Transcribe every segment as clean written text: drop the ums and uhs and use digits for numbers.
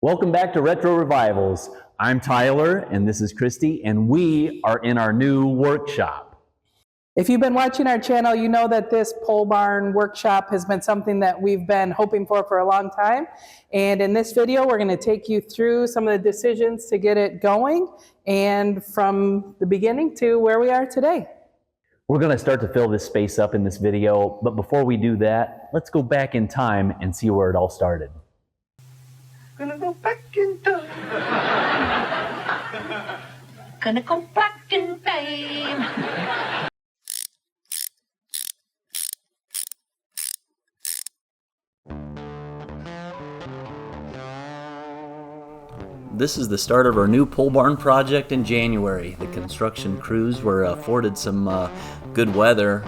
Welcome back to Retro Revivals. I'm Tyler, and this is Christy, and we are in our new workshop. If you've been watching our channel, you know that this pole barn workshop has been something that we've been hoping for a long time. And in this video, we're going to take you through some of the decisions to get it going and from the beginning to where we are today. We're going to start to fill this space up in this video, but before we do that, let's go back in time and see where it all started. Gonna go back in time. Gonna go back in time. This is the start of our new pole barn project in January. The construction crews were afforded some good weather,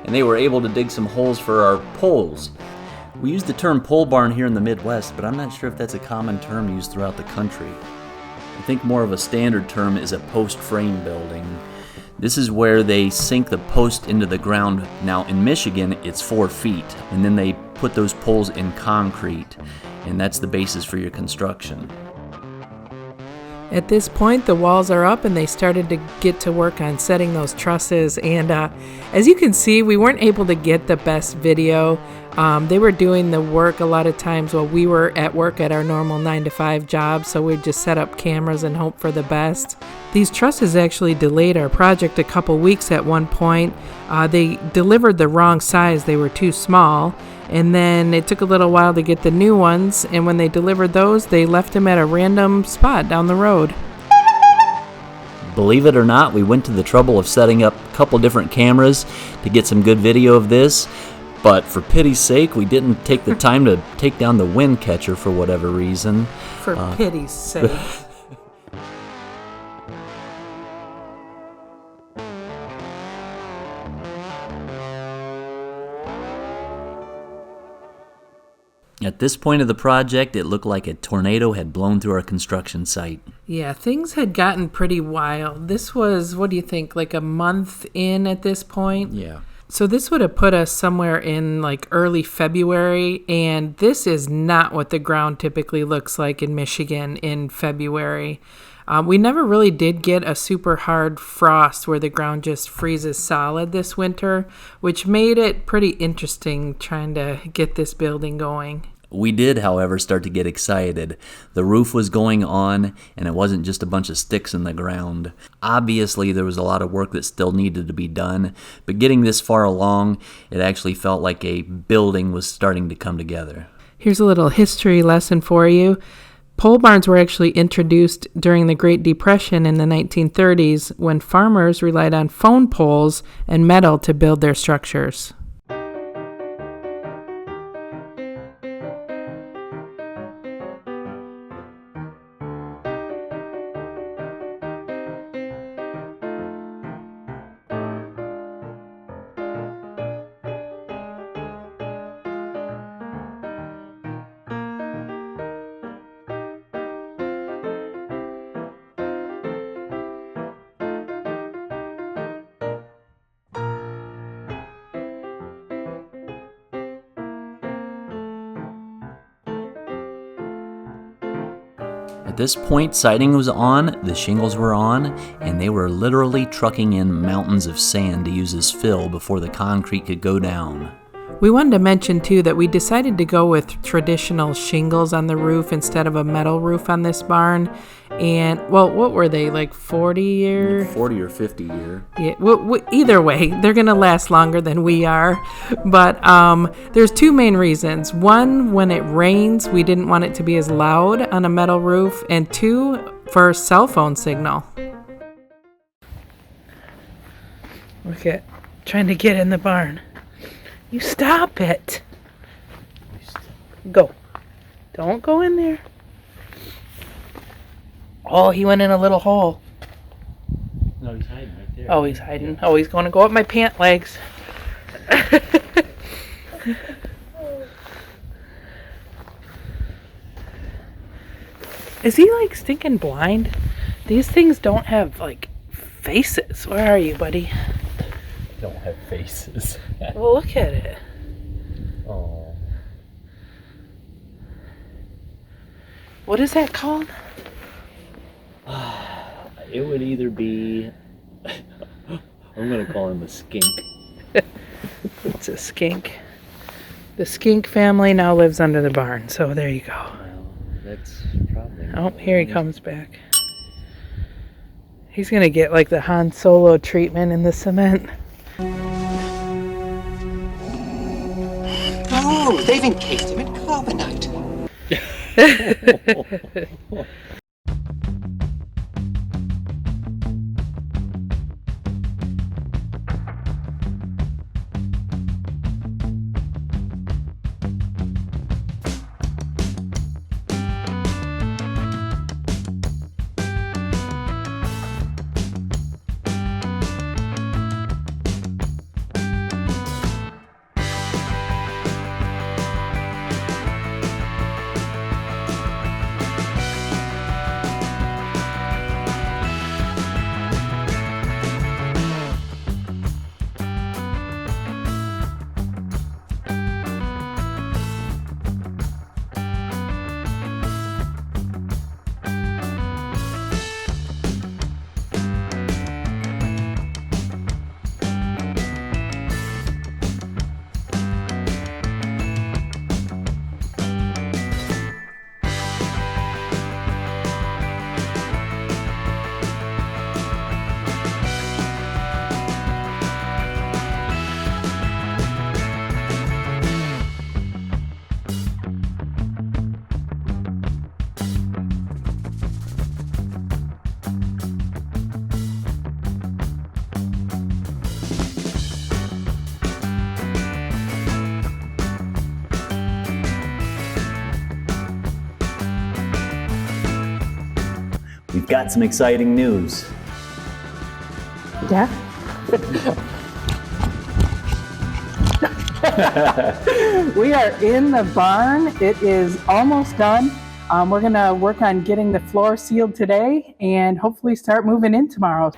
and they were able to dig some holes for our poles. We use the term pole barn here in the Midwest, but I'm not sure if that's a common term used throughout the country. I think more of a standard term is a post frame building. This is where they sink the post into the ground. Now in Michigan, it's 4 feet, and then they put those poles in concrete, and that's the basis for your construction. At this point, the walls are up and they started to get to work on setting those trusses. And as you can see, we weren't able to get the best video. They were doing the work a lot of times while we were at work at our normal 9-to-5 job, so we'd just set up cameras and hope for the best. These trusses actually delayed our project a couple weeks at one point. They delivered the wrong size, they were too small, and then it took a little while to get the new ones, and when they delivered those, they left them at a random spot down the road. Believe it or not, we went to the trouble of setting up a couple different cameras to get some good video of this. But for pity's sake, we didn't take the time to take down the wind catcher for whatever reason. For pity's sake. At this point of the project, it looked like a tornado had blown through our construction site. Yeah, things had gotten pretty wild. This was, what do you think, like a month in at this point? Yeah. So this would have put us somewhere in like early February, and this is not what the ground typically looks like in Michigan in February. We never really did get a super hard frost where the ground just freezes solid this winter, which made it pretty interesting trying to get this building going. We did, however, start to get excited. The roof was going on, and it wasn't just a bunch of sticks in the ground. Obviously, there was a lot of work that still needed to be done, but getting this far along, it actually felt like a building was starting to come together. Here's a little history lesson for you. Pole barns were actually introduced during the Great Depression in the 1930s when farmers relied on phone poles and metal to build their structures. At this point, siding was on, the shingles were on, and they were literally trucking in mountains of sand to use as fill before the concrete could go down. We wanted to mention too that we decided to go with traditional shingles on the roof instead of a metal roof on this barn. And, well, what were they, like 40 year? 40 or 50 year. Yeah, either way, they're going to last longer than we are. But there's two main reasons. One, when it rains, we didn't want it to be as loud on a metal roof. And two, for cell phone signal. Look at trying to get in the barn. You stop it. Go. Don't go in there. Oh, he went in a little hole. No, he's hiding right there. Oh, he's hiding. Oh, he's going to go up my pant legs. Is he like stinking blind? These things don't have like faces. Where are you, buddy? Don't have faces. Well, look at it. Oh. What is that called? It would either be, I'm going to call him a skink. It's a skink. The skink family now lives under the barn, so there you go. Well, that's probably... Oh, here he comes back. He's gonna get like the Han Solo treatment in the cement. Oh, they've encased him in carbonite. We've got some exciting news. Yeah. We are in the barn. It is almost done. We're gonna work on getting the floor sealed today and hopefully start moving in tomorrow.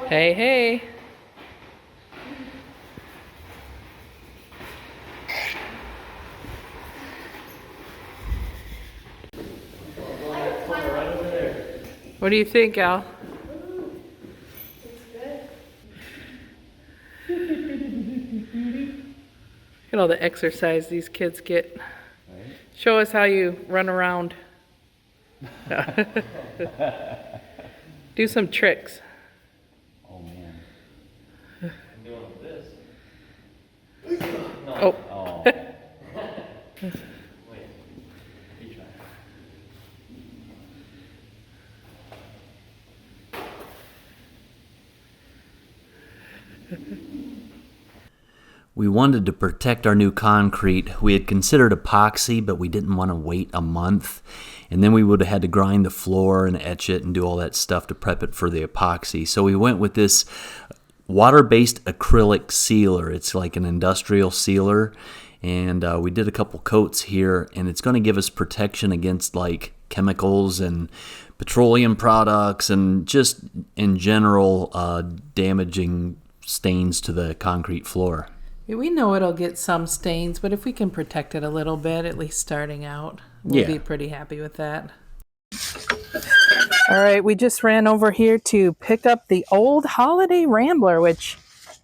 Hey, hey. What do you think, Al? Look at all the exercise these kids get. Show us how you run around. Do some tricks. Oh, man. I'm doing this. Oh. Oh. Wait. You try. We wanted to protect our new concrete. We had considered epoxy, but we didn't want to wait a month. And then we would have had to grind the floor and etch it and do all that stuff to prep it for the epoxy. So we went with this water-based acrylic sealer. It's like an industrial sealer. And we did a couple coats here, and it's going to give us protection against like chemicals and petroleum products and just in general damaging stains to the concrete floor. We know it'll get some stains, but if we can protect it a little bit, at least starting out, we'll be pretty happy with that. All right, we just ran over here to pick up the old Holiday Rambler, which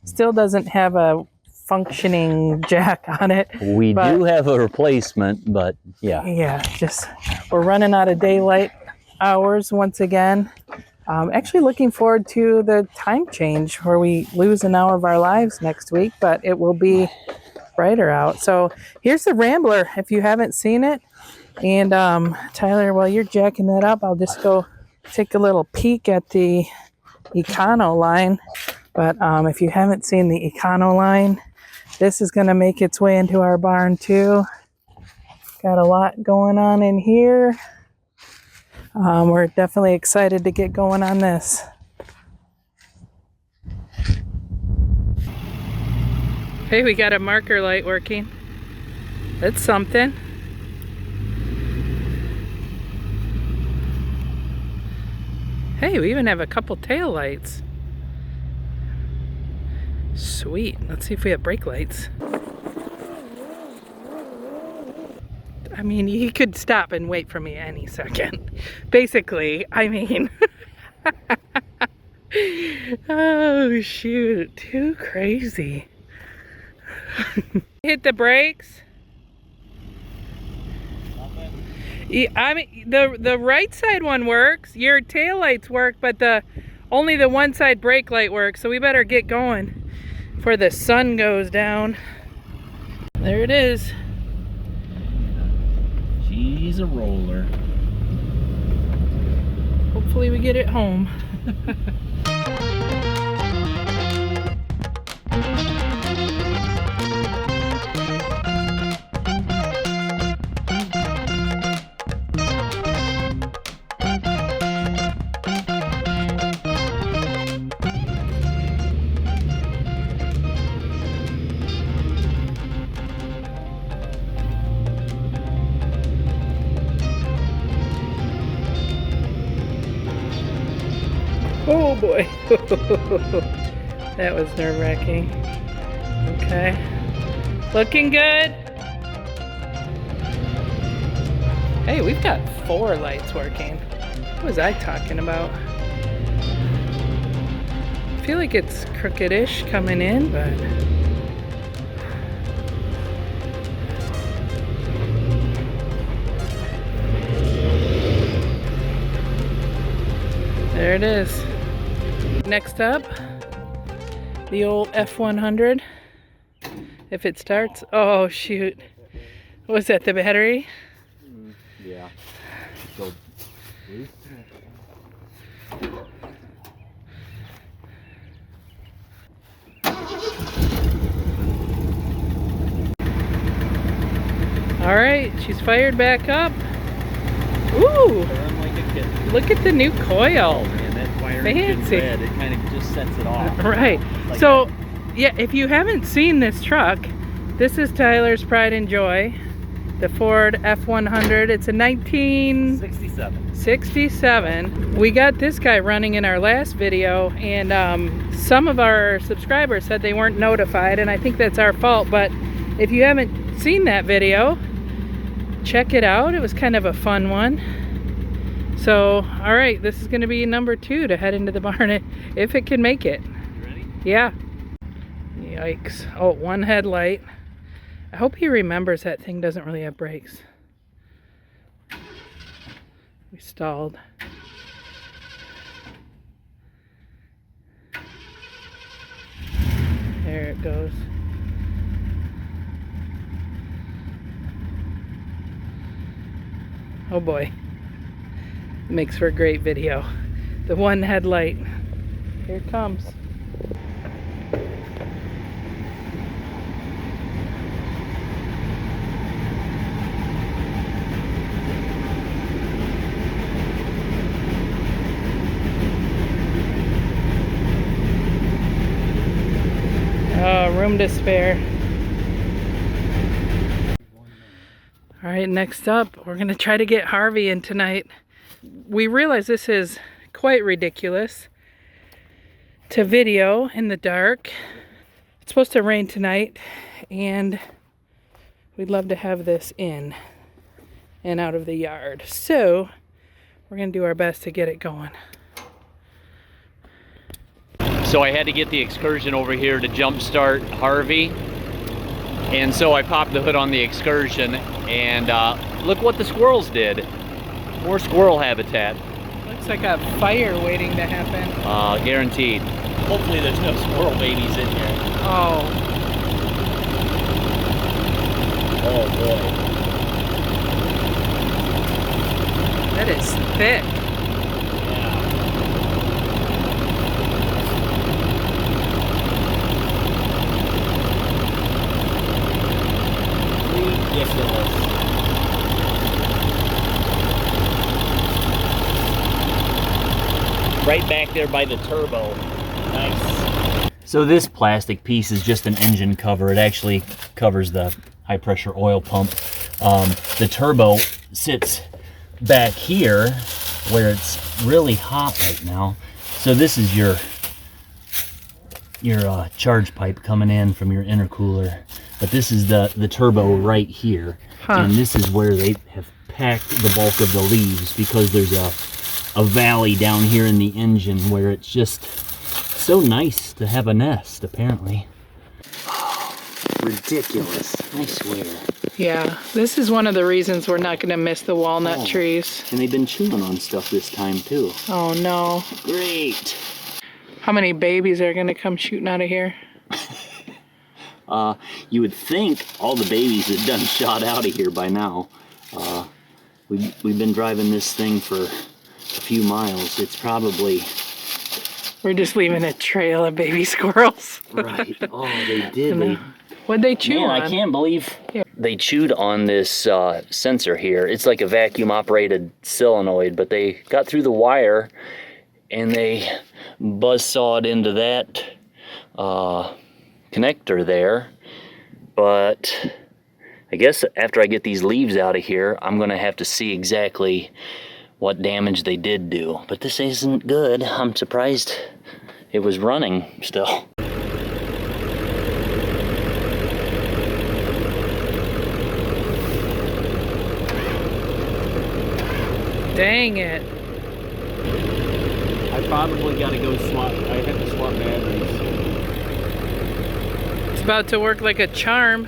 still doesn't have a functioning jack on it. We do have a replacement, but yeah. Yeah, just we're running out of daylight hours once again. Actually looking forward to the time change where we lose an hour of our lives next week, but it will be brighter out. So here's the Rambler if you haven't seen it. And Tyler, while you're jacking that up, I'll just go take a little peek at the Econo line. But if you haven't seen the Econo line, this is going to make its way into our barn too. Got a lot going on in here. We're definitely excited to get going on this. Hey, we got a marker light working. That's something. Hey, we even have a couple tail lights. Sweet. Let's see if we have brake lights. I mean, he could stop and wait for me any second. Basically, I mean. Oh, shoot. Too crazy. Hit the brakes. Yeah, I mean, the right side one works. Your tail lights work, but only the one side brake light works. So we better get going before the sun goes down. There it is. She's a roller. Hopefully we get it home. Oh boy. That was nerve-wracking. Okay. Looking good. Hey, we've got 4 lights working. What was I talking about? I feel like it's crooked-ish coming in, but there it is. Next up, the old F100. If it starts, oh shoot. Was that the battery? Yeah. All right, she's fired back up. Ooh, look at the new coil. Fancy. Red, it kind of just sets it off. Right. Like So, yeah, if you haven't seen this truck, this is Tyler's pride and joy, the Ford F100. It's a 1967. We got this guy running in our last video, and some of our subscribers said they weren't notified, and I think that's our fault. But if you haven't seen that video, check it out. It was kind of a fun one. So, all right, this is going to be number 2 to head into the barn if it can make it. You ready? Yeah. Yikes. Oh, 1 headlight. I hope he remembers that thing doesn't really have brakes. We stalled. There it goes. Oh boy. Makes for a great video. The 1 headlight. Here it comes. Oh, room to spare. All right, next up, we're gonna try to get Harvey in tonight. We realize this is quite ridiculous to video in the dark. It's supposed to rain tonight, and we'd love to have this in and out of the yard. So we're gonna do our best to get it going. So I had to get the Excursion over here to jumpstart Harvey. And so I popped the hood on the Excursion, and look what the squirrels did. More squirrel habitat. Looks like a fire waiting to happen. Guaranteed. Hopefully there's no squirrel babies in here. Oh, Oh boy. that is thick. Ridiculous. Right back there by the turbo. Nice. So this plastic piece is just an engine cover. It actually covers the high pressure oil pump. The turbo sits back here, where it's really hot right now. So this is your charge pipe coming in from your intercooler, but this is the turbo right here. And this is where they have packed the bulk of the leaves, because there's a valley down here in the engine where it's just so nice to have a nest, apparently. Oh, ridiculous, I swear. Yeah, this is one of the reasons we're not going to miss the walnut trees. And they've been chewing on stuff this time too. Oh no. Great. How many babies are going to come shooting out of here? You would think all the babies had done shot out of here by now. We've been driving this thing for a few miles. It's probably... We're just leaving a trail of baby squirrels. Right. Oh, they did. What'd they chew on? I can't believe they chewed on this sensor here. It's like a vacuum-operated solenoid, but they got through the wire and they buzzsawed into that connector there. But I guess after I get these leaves out of here, I'm gonna have to see exactly what damage they did do. But this isn't good. I'm surprised it was running still. Dang it. I probably gotta go swap. I have to swap batteries. It's about to work like a charm.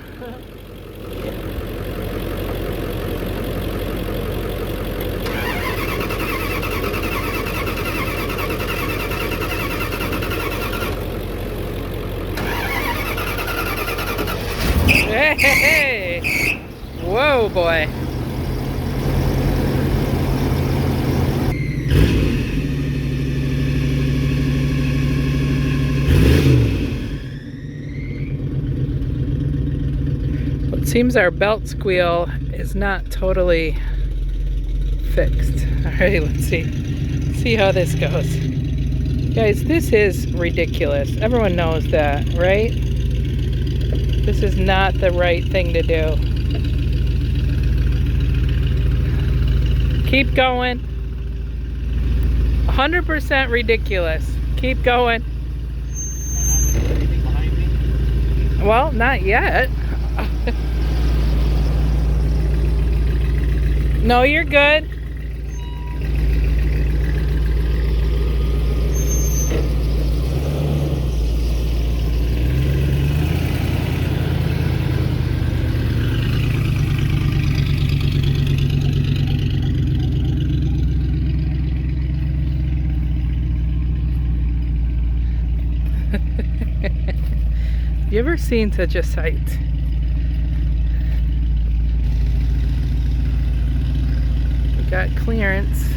Hey! Whoa, boy. It seems our belt squeal is not totally fixed. All right, let's see how this goes. Guys, this is ridiculous. Everyone knows that, right? This is not the right thing to do. Keep going. 100% ridiculous. Keep going. Well, not yet. No, you're good. You ever seen such a sight? We got clearance.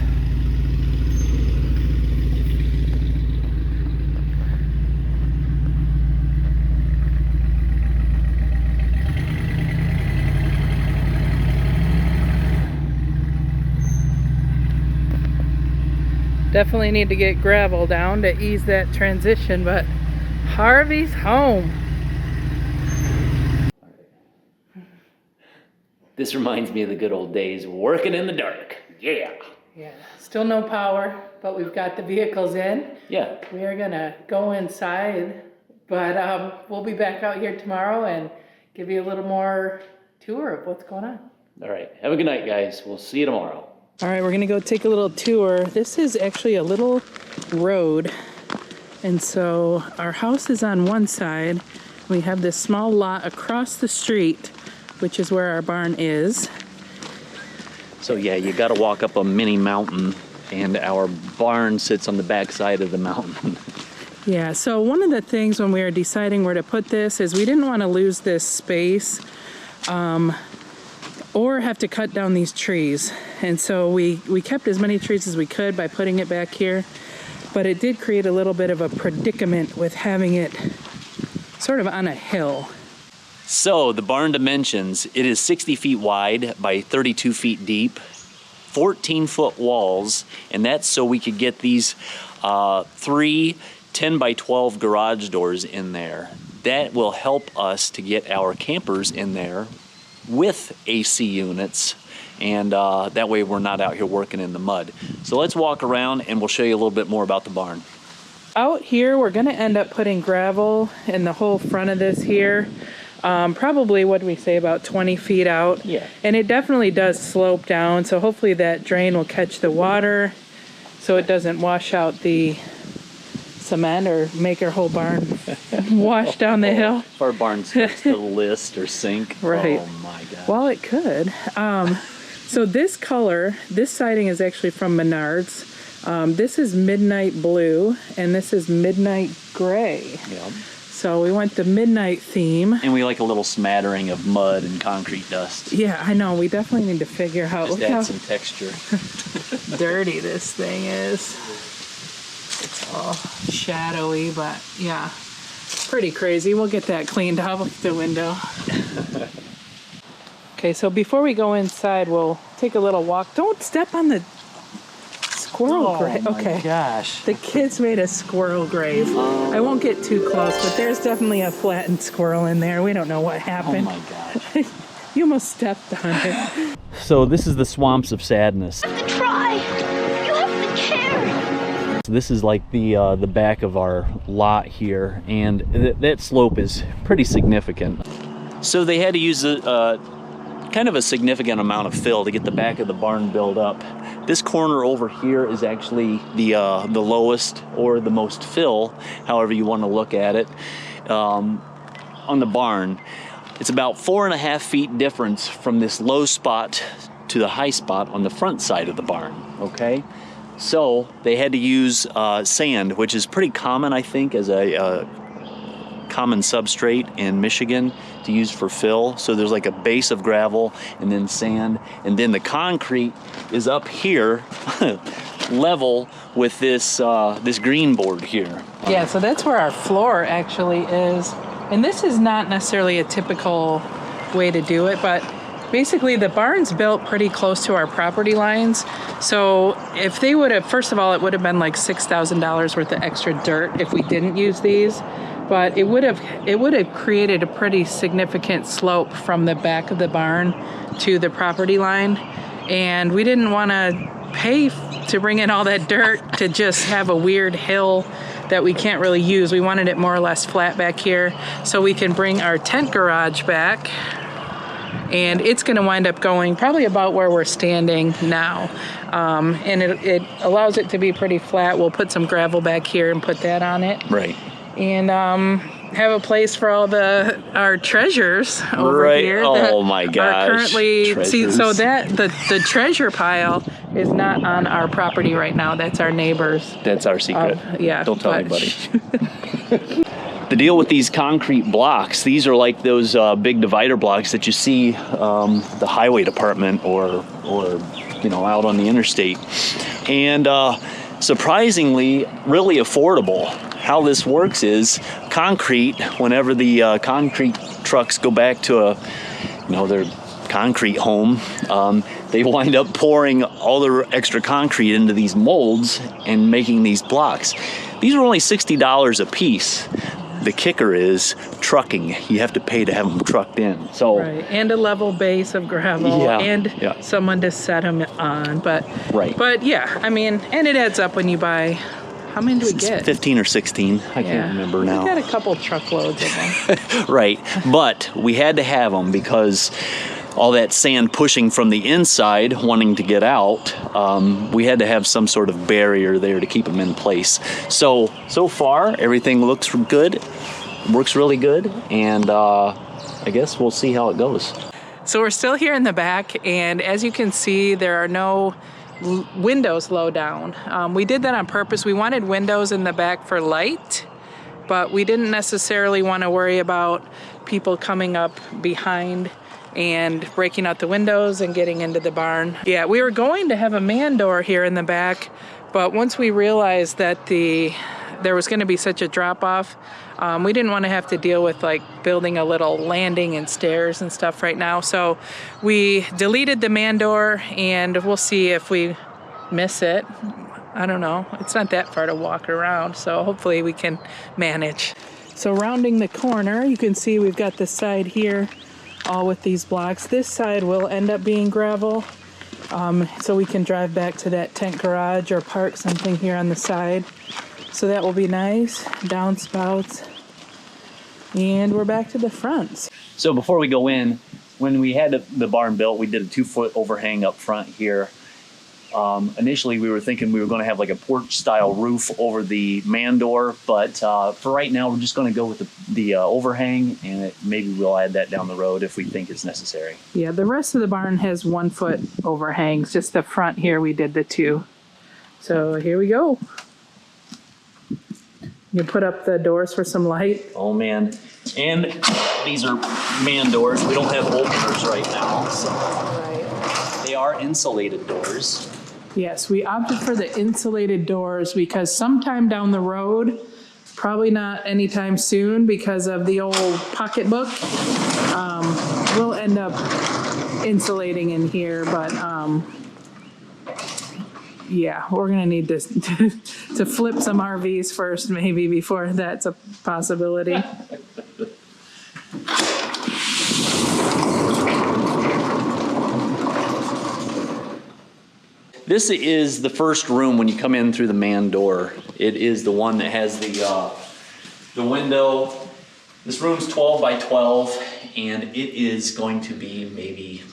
Definitely need to get gravel down to ease that transition, but Harvey's home. This reminds me of the good old days, working in the dark. Yeah. Yeah, still no power, but we've got the vehicles in. Yeah. We are gonna go inside, but we'll be back out here tomorrow and give you a little more tour of what's going on. All right, have a good night, guys. We'll see you tomorrow. All right, we're gonna go take a little tour. This is actually a little road. And so our house is on one side. We have this small lot across the street, which is where our barn is. So yeah, you gotta walk up a mini mountain, and our barn sits on the back side of the mountain. Yeah, so one of the things when we were deciding where to put this is we didn't want to lose this space or have to cut down these trees. And so we kept as many trees as we could by putting it back here. But it did create a little bit of a predicament with having it sort of on a hill. So the barn dimensions, it is 60 feet wide by 32 feet deep, 14-foot walls, and that's so we could get these 3 10 by 12 garage doors in there. That will help us to get our campers in there with AC units and that way we're not out here working in the mud. So let's walk around and we'll show you a little bit more about the barn. Out here, we're going to end up putting gravel in the whole front of this here. Probably, what do we say, about 20 feet out. Yeah. And it definitely does slope down, so hopefully that drain will catch the water so it doesn't wash out the cement or make our whole barn wash down the hill. If our barn starts to list or sink, Right. oh my God. Well, it could. So this color, this siding is actually from Menards. This is midnight blue, and this is midnight gray. Yeah. So we went the midnight theme. And we like a little smattering of mud and concrete dust. Yeah, I know. We definitely need to figure out Just look add how some texture. dirty this thing is. It's all shadowy, but yeah, pretty crazy. We'll get that cleaned out with the window. Okay, so before we go inside, we'll take a little walk. Don't step on the squirrel grave. Okay. Gosh. The kids made a squirrel grave. I won't get too close, but there's definitely a flattened squirrel in there. We don't know what Oh happened. my gosh. You almost stepped on it. So this is the swamps of sadness. You have to try. You have to care. This is like the back of our lot here, and that slope is pretty significant. So they had to use kind of a significant amount of fill to get the back of the barn built up. This corner over here is actually the lowest or the most fill, however you want to look at it, on the barn. It's about 4.5 feet difference from this low spot to the high spot on the front side of the barn, okay? So they had to use sand, which is pretty common, I think, as a common substrate in Michigan to use for fill. So there's like a base of gravel and then sand, and then the concrete is up here level with this this green board here. Yeah, so that's where our floor actually is. And this is not necessarily a typical way to do it, but basically the barn's built pretty close to our property lines. So if they would have, first of all, it would have been like $6,000 worth of extra dirt if we didn't use these. But it would have created a pretty significant slope from the back of the barn to the property line. And we didn't want to pay to bring in all that dirt to just have a weird hill that we can't really use. We wanted it more or less flat back here so we can bring our tent garage back. And it's going to wind up going probably about where we're standing now. And it allows it to be pretty flat. We'll put some gravel back here and put that on it. Right. And have a place for all our treasures over right. here. Oh my gosh. Currently, treasures. see, so that the treasure pile is not on our property right now. That's our neighbor's. That's our secret. Yeah. Don't tell anybody. The deal with these concrete blocks, these are like those big divider blocks that you see the highway department or out on the interstate, and surprisingly really affordable. How this works is concrete, whenever the concrete trucks go back to their concrete home, they wind up pouring all their extra concrete into these molds and making these blocks. These are only $60 a piece. The kicker is trucking. You have to pay to have them trucked in. So right, and a level base of gravel, Yeah, and yeah. someone to set them on. But Right. But yeah, I mean, and it adds up when you buy. How many do we it's get? 15 or 16. I can't remember now. We got a couple truckloads of them. Right, but we had to have them because all that sand pushing from the inside, wanting to get out, we had to have some sort of barrier there to keep them in place. So far, everything looks good, works really good, and I guess we'll see how it goes. So we're still here in the back, and as you can see, there are no windows low down. We did that on purpose. We wanted windows in the back for light, but we didn't necessarily want to worry about people coming up behind and breaking out the windows and getting into the barn. Yeah, we were going to have a man door here in the back, but once we realized that there was going to be such a drop off, we didn't want to have to deal with like building a little landing and stairs and stuff right now. So we deleted the man door, and we'll see if we miss it. I don't know. It's not that far to walk around, so hopefully we can manage. So rounding the corner, you can see we've got the side here all with these blocks. This side will end up being gravel, so we can drive back to that tent garage or park something here on the side. So that will be nice. Downspouts. And we're back to the front. So before we go in, when we had the barn built, we did a 2-foot overhang up front here. Initially, we were thinking we were going to have like a porch-style roof over the man door, but for right now, we're just going to go with the overhang, and maybe we'll add that down the road if we think it's necessary. Yeah, the rest of the barn has 1-foot overhangs. Just the front here, we did the 2. So here we go. You put up the doors for some light. Oh man, and these are man doors. We don't have openers right now, so they are insulated doors. Yes, we opted for the insulated doors because sometime down the road, probably not anytime soon because of the old pocketbook, we'll end up insulating in here, but yeah, we're gonna need to flip some RVs first, maybe, before that's a possibility. This is the first room when you come in through the man door. It is the one that has the window. This room's 12 by 12, and it is going to be maybe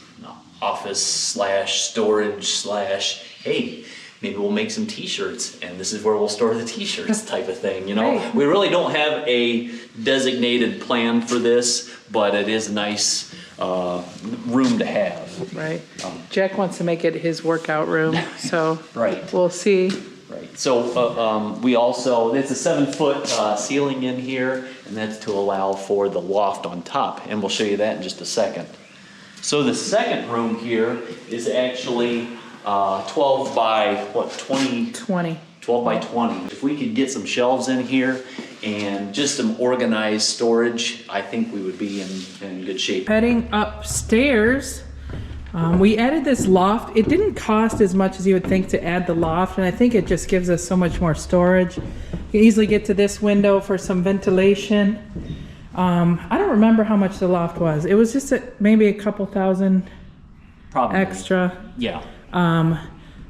office slash storage slash, hey, maybe we'll make some t-shirts and this is where we'll store the t-shirts type of thing, you know? Right. We really don't have a designated plan for this, but it is a nice room to have. Right. Jack wants to make it his workout room, so Right. we'll see. Right. So we also, it's a 7-foot ceiling in here, and that's to allow for the loft on top, and we'll show you that in just a second. So the second room here is actually 12 by, what, 20? 20. 12 by 20. If we could get some shelves in here and just some organized storage, I think we would be in good shape. Heading upstairs, we added this loft. It didn't cost as much as you would think to add the loft, and I think it just gives us so much more storage. You can easily get to this window for some ventilation. I don't remember how much the loft was. It was just maybe a couple thousand Probably. extra. Yeah.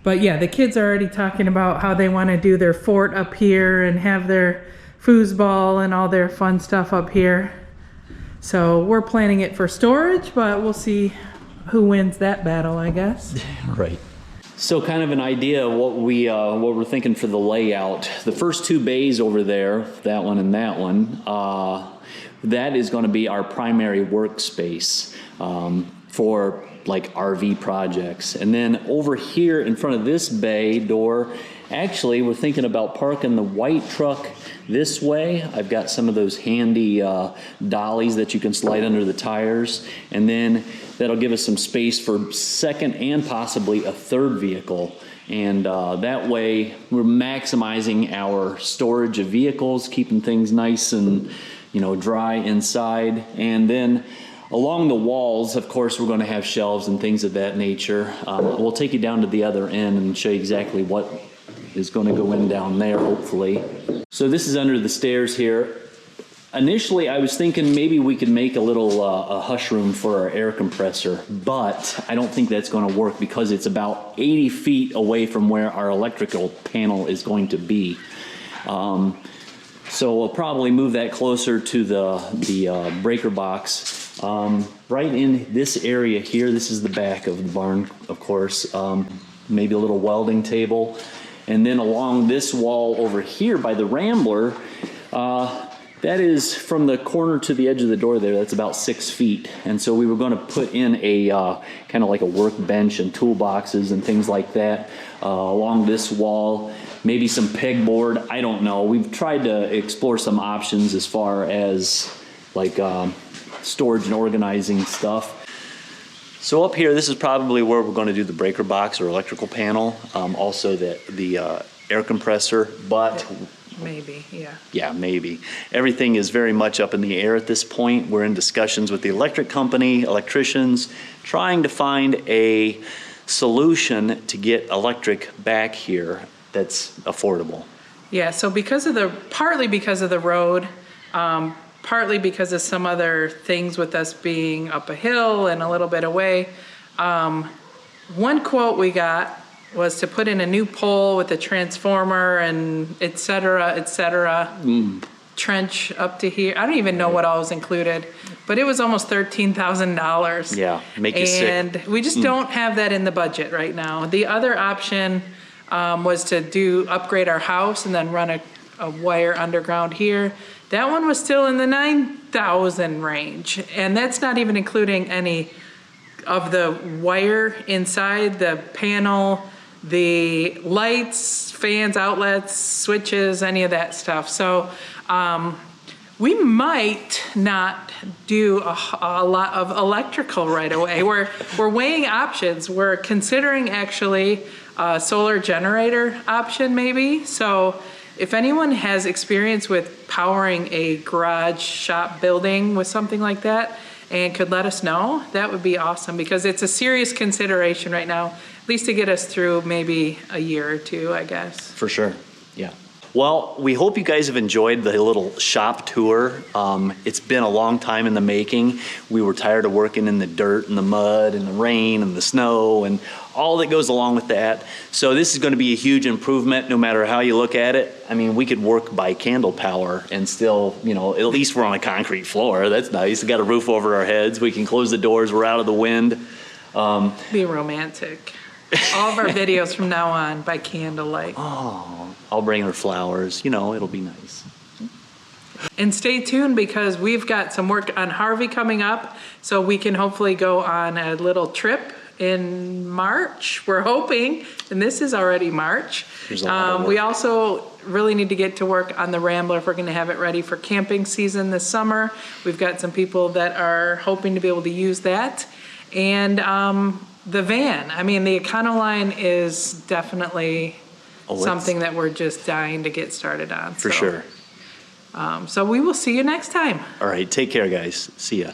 But yeah, the kids are already talking about how they want to do their fort up here and have their foosball and all their fun stuff up here. So we're planning it for storage, but we'll see who wins that battle, I guess. Right. So kind of an idea of what we're thinking for the layout. The first 2 bays over there, that one and that one, that is going to be our primary workspace for like RV projects. And then over here in front of this bay door, actually we're thinking about parking the white truck this way. I've got some of those handy dollies that you can slide under the tires, and then that'll give us some space for second and possibly a third vehicle. And that way we're maximizing our storage of vehicles, keeping things nice and dry inside. And then along the walls, of course, we're going to have shelves and things of that nature. We'll take you down to the other end and show you exactly what is going to go in down there, hopefully. So this is under the stairs here. Initially, I was thinking maybe we could make a little a hush room for our air compressor, but I don't think that's going to work because it's about 80 feet away from where our electrical panel is going to be. So we'll probably move that closer to the breaker box. Right in this area here, this is the back of the barn, of course, maybe a little welding table. And then along this wall over here by the Rambler, that is from the corner to the edge of the door there, that's about 6 feet. And so we were going to put in a kind of like a workbench and toolboxes and things like that along this wall. Maybe some pegboard, I don't know. We've tried to explore some options as far as like storage and organizing stuff. So up here, this is probably where we're going to do the breaker box or electrical panel, also the air compressor, but Maybe, yeah. yeah, maybe. Everything is very much up in the air at this point. We're in discussions with the electric company, electricians, trying to find a solution to get electric back here that's affordable. Yeah, so partly because of the road, partly because of some other things with us being up a hill and a little bit away, one quote we got was to put in a new pole with a transformer and et cetera, trench up to here. I don't even know what all was included, but it was almost $13,000. Yeah, make you sick. And we just don't have that in the budget right now. The other option was to upgrade our house and then run a wire underground here. That one was still in the $9,000 range, and that's not even including any of the wire inside the panel, the lights, fans, outlets, switches, any of that stuff. So we might not do a lot of electrical right away. We're weighing options. We're considering actually a solar generator option maybe. So if anyone has experience with powering a garage shop building with something like that and could let us know, that would be awesome, because it's a serious consideration right now, at least to get us through maybe a year or two, I guess. For sure, yeah. Well, we hope you guys have enjoyed the little shop tour. It's been a long time in the making. We were tired of working in the dirt and the mud and the rain and the snow and all that goes along with that. So this is going to be a huge improvement no matter how you look at it. I mean, we could work by candle power and still, you know, at least we're on a concrete floor. That's nice. We got a roof over our heads. We can close the doors. We're out of the wind. Be romantic. All of our videos from now on by candlelight. Oh, I'll bring her flowers. You know, it'll be nice. And stay tuned, because we've got some work on Harvey coming up, so we can hopefully go on a little trip in March, we're hoping, and this is already March. There's a lot of work. We also really need to get to work on the Rambler if we're going to have it ready for camping season this summer. We've got some people that are hoping to be able to use that. And the van, I mean, the Econoline is definitely something that we're just dying to get started on. For sure. So we will see you next time. All right, take care, guys. See ya.